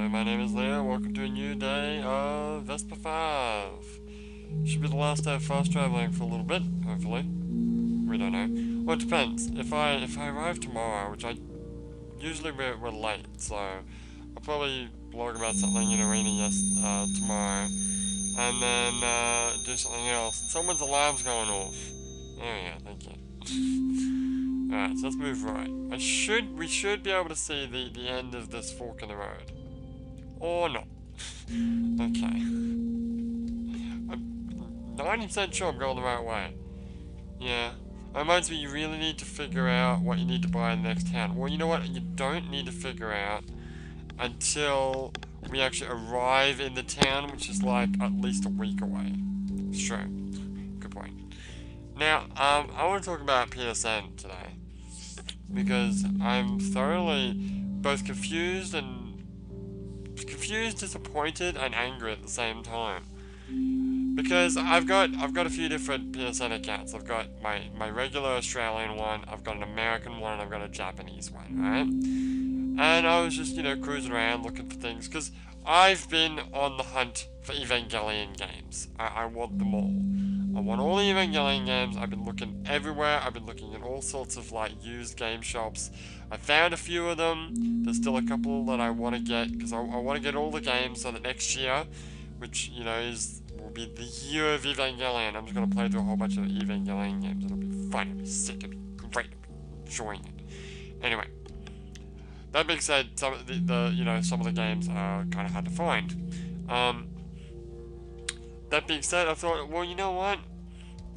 Hello, my name is Leo. Welcome to a new day of Vesper.5. Should be the last day of fast traveling for a little bit, hopefully. We don't know. Well, it depends. If I arrive tomorrow, which I usually we're late, so I'll probably blog about something in Arena tomorrow, and then do something else. Someone's alarm's going off. There we go. Thank you. Alright, so let's move right. We should be able to see the end of this fork in the road. Or not. Okay. I'm 90% sure I'm going the right way. Yeah. That reminds me, you really need to figure out what you need to buy in the next town. Well, you know what? You don't need to figure out until we actually arrive in the town, which is like at least a week away. It's true. Good point. Now, I want to talk about PSN today, because I'm thoroughly both confused, disappointed, and angry at the same time. Because I've got a few different PSN accounts. I've got my regular Australian one, I've got an American one, and I've got a Japanese one, right? And I was just, cruising around looking for things, because I've been on the hunt for Evangelion games. I want them all. I want all the Evangelion games. I've been looking everywhere. I've been looking in all sorts of used game shops. I found a few of them. There's still a couple that I want to get, because I want to get all the games so that next year, which will be the year of Evangelion, I'm just going to play through a whole bunch of Evangelion games. It'll be fun. It'll be sick. It'll be great. I'll be enjoying it. Anyway, that being said, some of the games are kind of hard to find. That being said, I thought, well, you know what?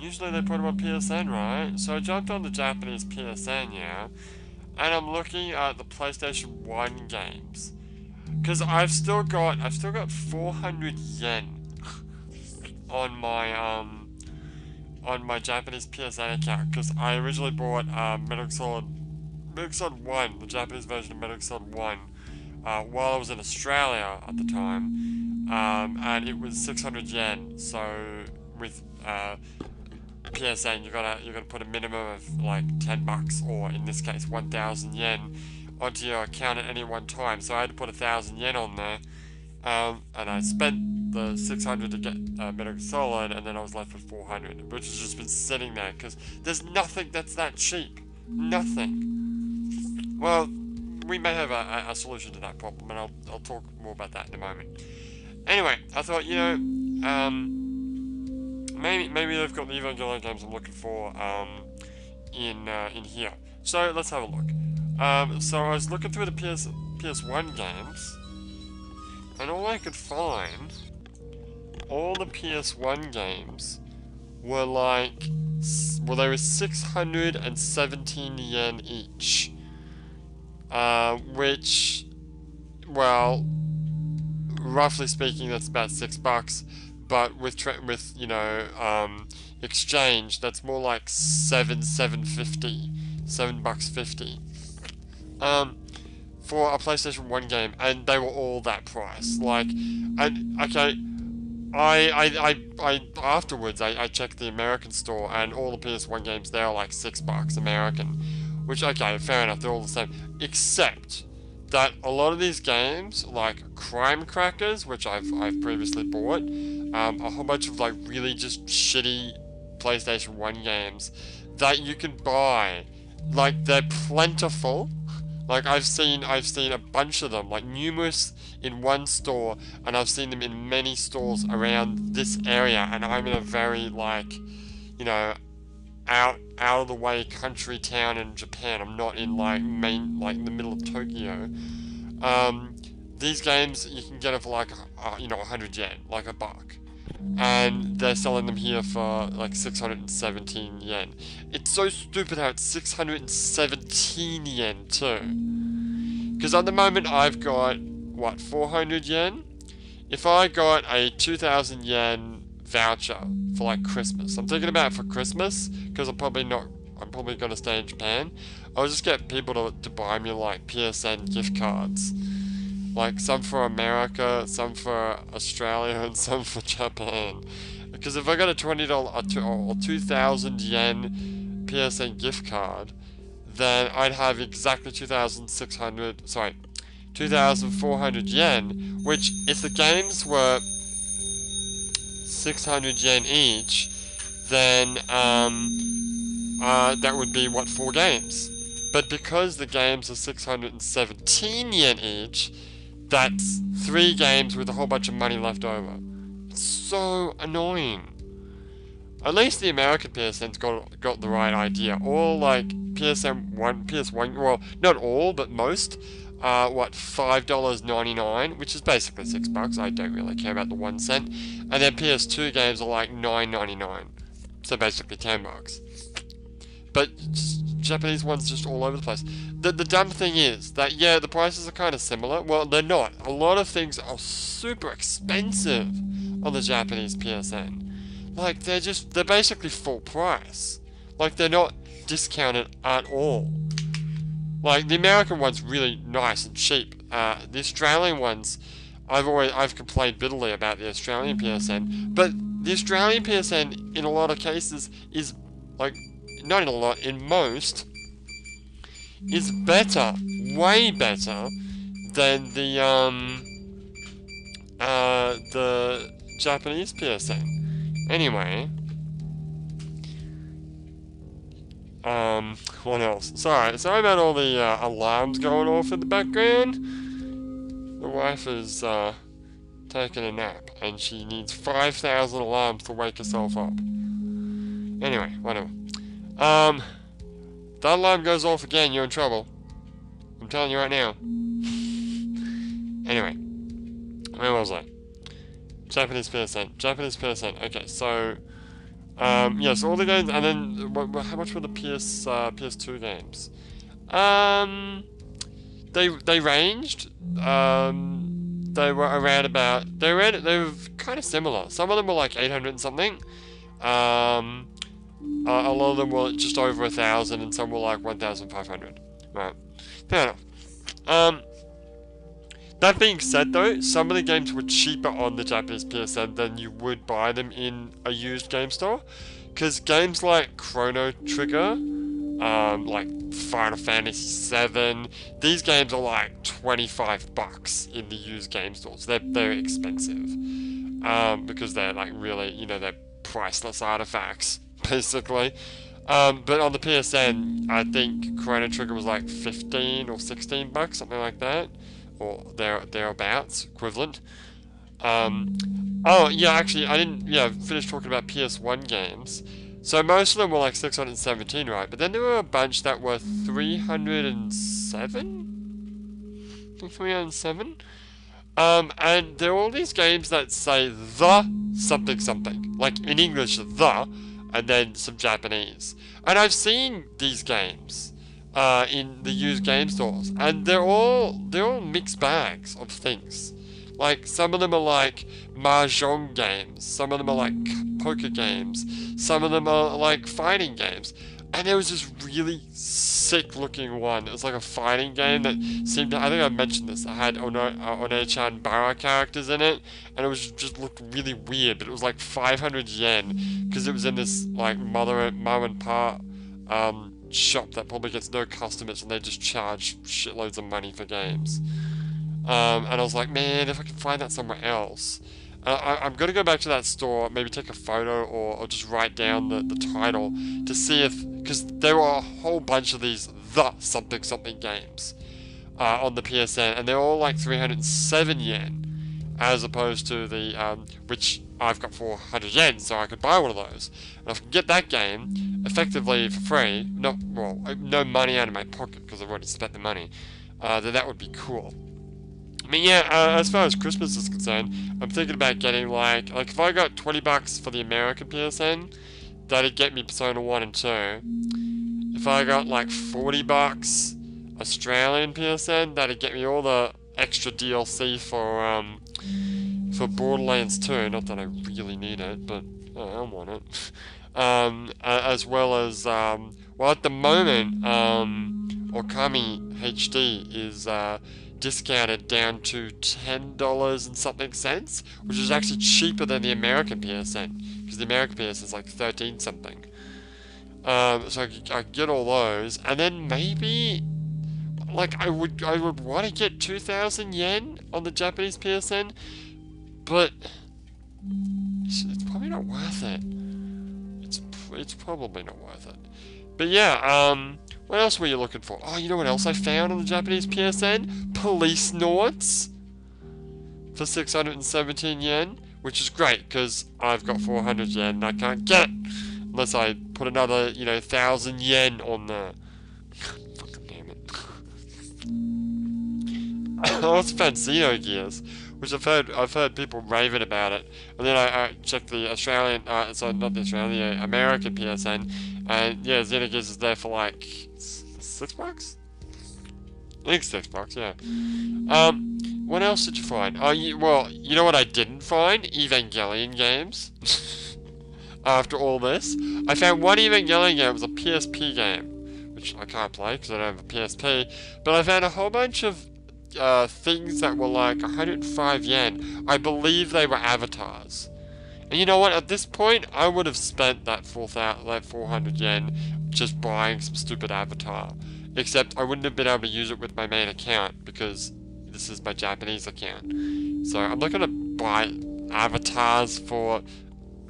Usually they put them on PSN, right? So I jumped on the Japanese PSN, yeah, and I'm looking at the PlayStation 1 games, because I've still got 400 yen on my Japanese PSN account, because I originally bought Metal Gear Solid 1, the Japanese version of Metal Gear Solid 1, while I was in Australia at the time, and it was 600 yen. So with PSN, you gotta put a minimum of like 10 bucks, or in this case 1,000 yen, onto your account at any one time. So I had to put 1,000 yen on there, and I spent the 600 to get Metal Gear Solid, and then I was left with 400, which has just been sitting there because there's nothing that's that cheap. Nothing. Well, we may have a solution to that problem, and I'll talk more about that in a moment. Anyway, I thought, maybe they've got the Evangelion games I'm looking for in here. So let's have a look. So I was looking through the PS1 games, and all I could find, all the PS1 games were they were 617 yen each. Which, well, roughly speaking, that's about $6, but with exchange, that's more like $7.50 for a PlayStation 1 game, and they were all that price. I afterwards I checked the American store, and all the PS1 games there are like $6 American. Which, okay, fair enough, they're all the same. Except that a lot of these games, like Crime Crackers, which I've previously bought, a whole bunch of really just shitty PlayStation 1 games that you can buy. They're plentiful. I've seen a bunch of them, numerous in one store, and I've seen them in many stores around this area, and I'm in a very out of the way country town in Japan. I'm not in in the middle of Tokyo. These games you can get it for 100 yen, like $1, and they're selling them here for 617 yen. It's so stupid how it's 617 yen too. Because at the moment I've got 400 yen. If I got a 2,000 yen voucher for Christmas, I'm thinking about it for Christmas, because I'm probably going to stay in Japan. I'll just get people to buy me PSN gift cards, some for America, some for Australia, and some for Japan. Because if I got a $20 or 2,000 yen PSN gift card, then I'd have exactly 2,600. Sorry, 2,400 yen, which if the games were 600 yen each, then that would be, what, 4 games. But because the games are 617 yen each, that's 3 games with a whole bunch of money left over. It's so annoying. At least the American PSN's got the right idea. All, like, PS1, well, not all, but most, what, $5.99, which is basically $6. I don't really care about the 1 cent. And then PS2 games are like $9.99, so basically $10. But Japanese ones just all over the place. The dumb thing is that, yeah, the prices are kind of similar. Well, they're not. A lot of things are super expensive on the Japanese PSN. Like, they're basically full price. Like, they're not discounted at all. Like, the American one's really nice and cheap. The Australian ones, I've complained bitterly about the Australian PSN, but the Australian PSN, in a lot of cases, is, like, not in a lot, in most, is better, way better, than the Japanese PSN. Anyway, what else? Sorry about all the alarms going off in the background. The wife is taking a nap, and she needs 5,000 alarms to wake herself up. Anyway, whatever. That alarm goes off again, you're in trouble. I'm telling you right now. Anyway, where was I? Japanese PSN. Okay, so yeah, so all the games, and then how much were the PS2 games? They ranged. They were around about. They were kind of similar. Some of them were like 800 and something. A lot of them were just over 1,000, and some were like 1,500. Right, fair enough. That being said, though, some of the games were cheaper on the Japanese PSN than you would buy them in a used game store. Because games like Chrono Trigger, like Final Fantasy VII, these games are like $25 in the used game stores. They're expensive. Because they're like really, you know, they're priceless artifacts, basically. But on the PSN, I think Chrono Trigger was like 15 or $16, something like that. Or thereabouts, equivalent. Oh, yeah, actually, I didn't, finish talking about PS1 games. So most of them were like 617, right? But then there were a bunch that were 307? I think 307? And there are all these games that say the something something. Like, in English, the, and then some Japanese. And I've seen these games in the used game stores, and they're all mixed bags of things. Like, some of them are like mahjong games, some of them are like poker games, some of them are like fighting games. And there was this really sick looking one. It was like a fighting game that seemed to, I think I mentioned this, it had One-chan Bara characters in it, and it was just looked really weird, but it was like 500 yen, because it was in this like mom and pop shop that probably gets no customers, and they just charge shitloads of money for games. And I was like, man, if I can find that somewhere else. I'm going to go back to that store, maybe take a photo, or just write down the title to see if, because there were a whole bunch of these the something something games on the PSN, and they're all like 307 yen, as opposed to the, which I've got 400 yen, so I could buy one of those. And if I can get that game effectively for free, no money out of my pocket, because I've already spent the money, then that would be cool. I mean, yeah, as far as Christmas is concerned, I'm thinking about getting, like if I got $20 for the American PSN, that'd get me Persona 1 and 2. If I got, like, $40 Australian PSN, that'd get me all the extra DLC for Borderlands 2. Not that I really need it, but I want it. As well as, well, at the moment, Okami HD is, discounted down to $10 and something cents, which is actually cheaper than the American PSN, because the American PSN is like 13 something. So I could get all those, and then maybe like, I would want to get 2,000 yen on the Japanese PSN, but it's probably not worth it. It's probably not worth it. But yeah, what else were you looking for? Oh, you know what else I found on the Japanese PSN? Police Noughts for 617 yen, which is great because I've got 400 yen and I can't get it unless I put another, 1,000 yen on there. Fucking damn it. I also found Xenogears, which I've heard people raving about it, and then I checked the Australian, sorry, not the Australian, the American PSN, and yeah, Xenogears is there for like $6. I think $6, yeah. What else did you find? Oh, well, you know what I didn't find? Evangelion games. After all this, I found one Evangelion game. It was a PSP game, which I can't play because I don't have a PSP. But I found a whole bunch of things that were like 105 yen. I believe they were avatars. And you know what? At this point, I would have spent that 400 yen just buying some stupid avatar. Except I wouldn't have been able to use it with my main account because this is my Japanese account. So I'm not gonna buy avatars for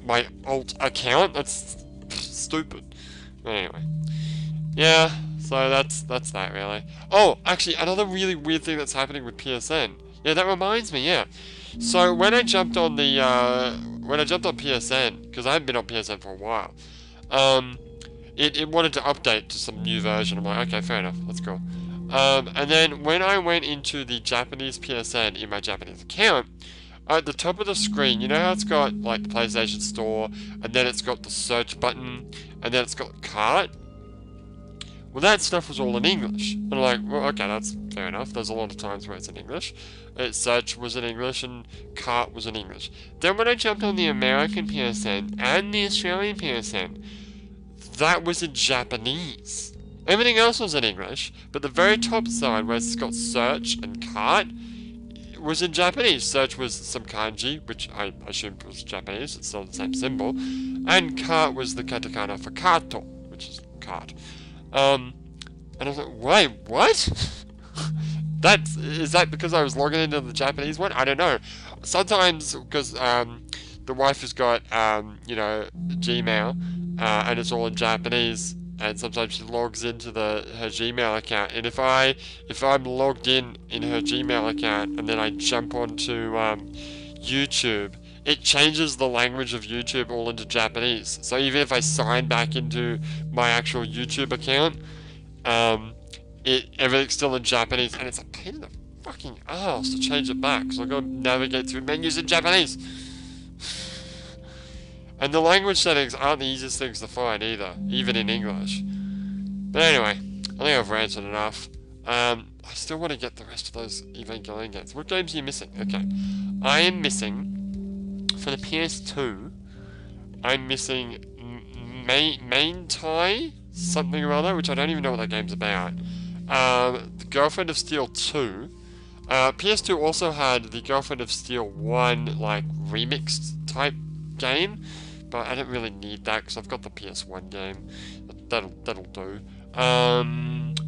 my alt account. That's stupid. But anyway, yeah. So that's that really. Oh, actually, another really weird thing that's happening with PSN. Yeah, that reminds me. Yeah. So when I jumped on the PSN, because I haven't been on PSN for a while, it wanted to update to some new version. I'm like, okay, fair enough, let's go. And then when I went into the Japanese PSN in my Japanese account, at the top of the screen, you know how it's got like the PlayStation Store, and then it's got the search button, and then it's got cart? Well, that stuff was all in English. And I'm like, well, okay, that's fair enough. There's a lot of times where it's in English. Search was in English and cart was in English. Then when I jumped on the American PSN and the Australian PSN, that was in Japanese. Everything else was in English, but the very top side where it's got search and cart was in Japanese. Search was some kanji, which I assumed was Japanese. It's still the same symbol. And cart was the katakana for kato, which is cart. And I was like, wait, what? Is that because I was logging into the Japanese one? I don't know. Sometimes, because the wife has got, Gmail, and it's all in Japanese, and sometimes she logs into her Gmail account, and if I'm logged in her Gmail account, and then I jump onto YouTube, it changes the language of YouTube all into Japanese. So even if I sign back into my actual YouTube account, everything's still in Japanese, and it's a pain in the fucking ass to change it back, so I've got to navigate through menus in Japanese. And the language settings aren't the easiest things to find either, even in English. But anyway, I think I've ranted enough. I still want to get the rest of those Evangelion games. What games are you missing? Okay. I am missing, for the PS2, I'm missing Main Tai something or other, which I don't even know what that game's about. The Girlfriend of Steel 2. PS2 also had the Girlfriend of Steel 1, like, remixed type game, but I don't really need that because I've got the PS1 game. That'll do.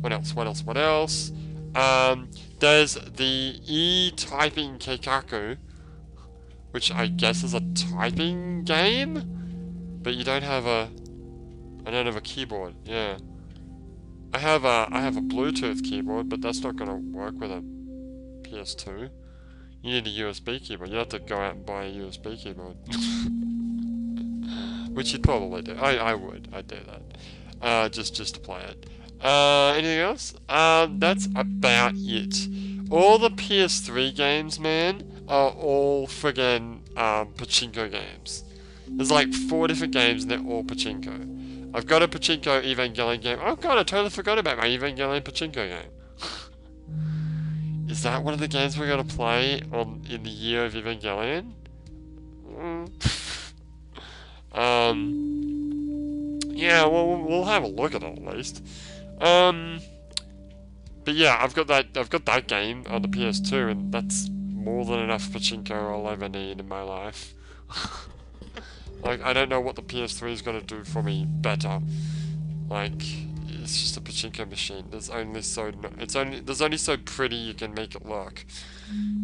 What else? There's the E-Typing Keikaku, which I guess is a typing game, but I don't have a keyboard. Yeah, I have a Bluetooth keyboard, but that's not gonna work with a PS2. You need a USB keyboard. You have to go out and buy a USB keyboard. Which you'd probably do. I'd do that. Just to play it. Anything else? That's about it. All the PS3 games, man, are all friggin' pachinko games. There's like 4 different games and they're all pachinko. I've got a pachinko Evangelion game. Oh god, I totally forgot about my Evangelion pachinko game. Is that one of the games we're gonna play in the year of Evangelion? Yeah, well, we'll have a look at it at least. But yeah, I've got that game on the PS2, and that's more than enough pachinko I'll ever need in my life. Like, I don't know what the PS3 is gonna do for me better. Like, it's just a pachinko machine. There's only so pretty you can make it look.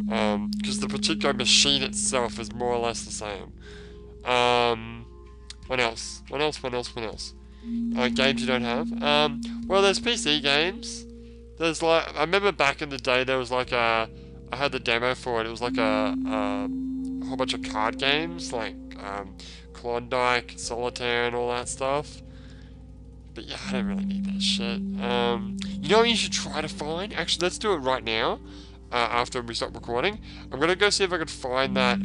Because the pachinko machine itself is more or less the same. What else? Games you don't have? Well, there's PC games. There's like, I remember back in the day there was like I had the demo for it. It was like a whole bunch of card games, like Klondike, Solitaire, and all that stuff. But yeah, I don't really need that shit. You know what you should try to find? Actually, let's do it right now. After we stop recording, I'm gonna go see if I could find that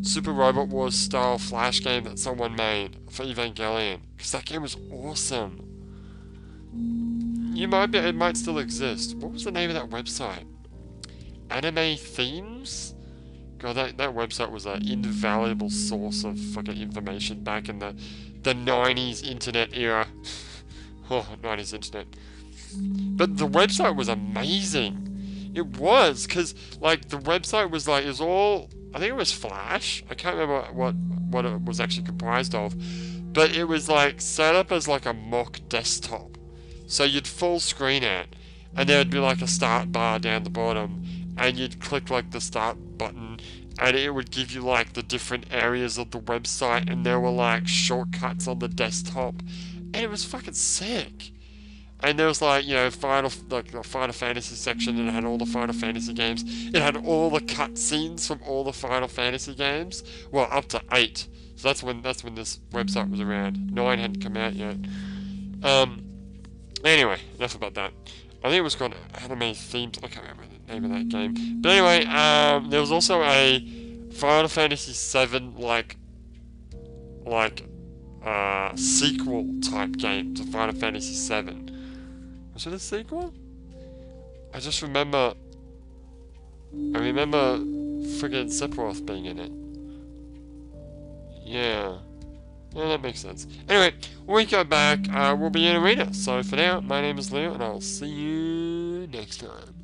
Super Robot Wars style Flash game that someone made for Evangelion, because that game was awesome. It might still exist. What was the name of that website? Anime Themes? God, that website was an invaluable source of fucking information back in the 90s internet era. Oh, 90s internet. But the website was amazing. It was, because, like, the website was, like, it was all, I think it was Flash. I can't remember what it was actually comprised of. But it was, like, set up as, like, a mock desktop. So you'd full screen it, and there would be, like, a start bar down the bottom, and you'd click, like, the start button, and it would give you, like, the different areas of the website, and there were, like, shortcuts on the desktop, and it was fucking sick. And there was, like, you know, the Final Fantasy section, and it had all the Final Fantasy games. It had all the cutscenes from all the Final Fantasy games. Well, up to 8. So that's when this website was around. 9 hadn't come out yet. Anyway, enough about that. I think it was called Anime Themes. I can't remember the name of that game. But anyway, there was also a Final Fantasy 7 sequel type game to Final Fantasy 7. Was it a sequel? I remember friggin' Sephiroth being in it. Yeah, that makes sense. Anyway, when we go back, we'll be in Arena. So for now, my name is Leo, and I'll see you next time.